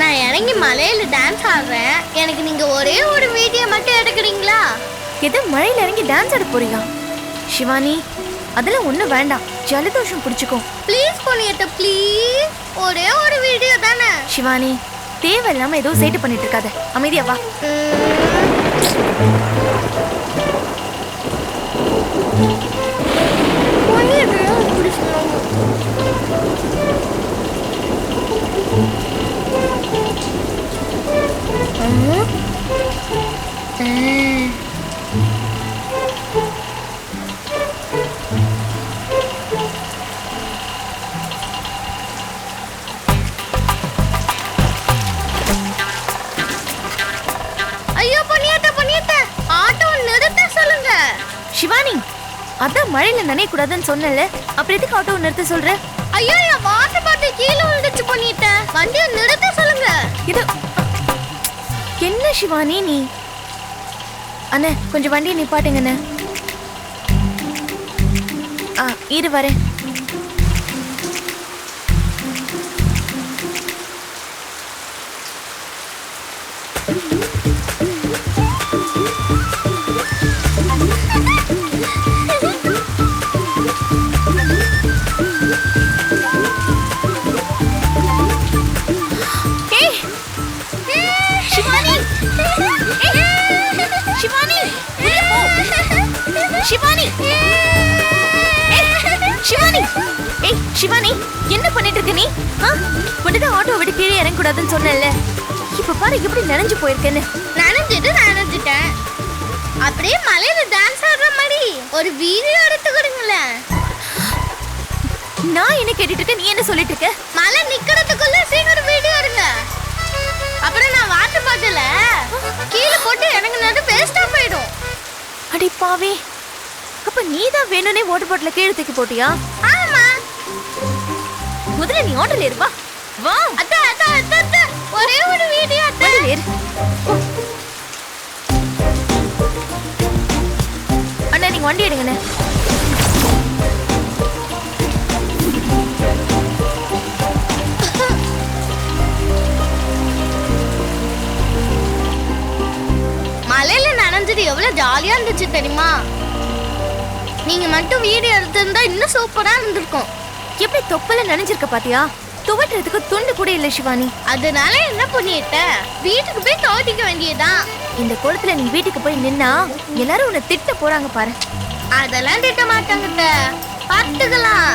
நான் இறங்கி மலையில டான்ஸ் ஆடுறேன். எனக்கு நீங்க ஒரே ஒரு வீடியோ மட்டும் எடுக்கிறீங்களா? எது மழையில இறங்கி டான்ஸ் ஆட போறியா? சிவானி, அதெல்லாம் ஒண்ணும் வேண்டாம். ஜலதோஷம் பிடிச்சுக்கும். Please பொன்னியத்த please. ஒரே ஒரு வீடியோ தானே. சிவானி, தேவையில்லாம ஏதோ சேட்டு பண்ணிட்டு இருக்காத. அமைதியா வா. ஐயோ பொன்னியத்த ஆட்டோ நிறுத்த சொல்லுங்க. சிவானி, அதான் மழையில நனைய கூடாதுன்னு சொன்னல, அப்புறம் எதுக்கு ஆட்டோ நிறுத்த சொல்ற? ஐயோ என் வாட்டர் பாட்டில் கீழே விழுந்துச்சு பொன்னியத்த. வண்டியை நிறுத்த சொல்லுங்க. இது என்ன சிவானி நீ? அண்ணே, கொஞ்சம் வண்டியை நிப்பாட்டுங்கண்ணே. இரு வரேன். சிவானி, சிவானி, என்ன பண்ணிட்டு இருக்க நீ? உடனே ஆட்டோ விட்டு கீழே இறங்க கூடாதுன்னு சொன்னல. இப்ப பாரு எப்படி நனைஞ்சு போயிருக்கேன்னு. நனைஞ்சிட்டேன். அப்படியே மலையில டான்ஸ் ஆடுற மாதிரி ஒரு வீடியோ எடுத்து கொடுங்களேன். நான் என்ன கேட்டுட்டு இருக்க, நீ என்ன சொல்லிட்டு இருக்க? மலை நிக்கிறதுக்குள்ள சீக்கிரம் வீடியோ எடுங்க. அப்புறம் நான் வாட்டர் பாட்டில கீழே போட்டு இறங்குனது வேஸ்டா போயிடும். அடி பாவி, அப்ப நீதான் வேணும்னே வாட்டர் பாட்டில கீழே தூக்கி போட்டியா? ஆமா. முதல்ல நீ ஆட்டோல ஏறு. வா வா. அத்த ஒரே ஒரு வீடியோ அத்த. ஏறு. அண்ணா, நீங்க வண்டி எடுங்கண்ணே. மலையில நனைஞ்சது எவ்வளவு ஜாலியா இருந்துச்சு தெரியுமா? நீங்க மட்டும் வீடியோ எடுத்திருந்தா இன்னும் சூப்பரா இருந்திருக்கும். எப்படி தொப்பல நனைஞ்சிருக்க பாத்தியா? துவட்டுறதுக்கு துண்டு கூட இல்ல சிவானி. அதனால என்ன பண்ணிட்ட? வீட்டுக்கு போய் துவட்டிக்க வேண்டியதான். இந்த கோலத்துல நீ வீட்டுக்கு போய் நின்னா எல்லாரும் உன்னை திட்ட போறாங்க பாரு. அதெல்லாம் திட்ட மாட்டாங்க. பார்த்துக்கலாம்.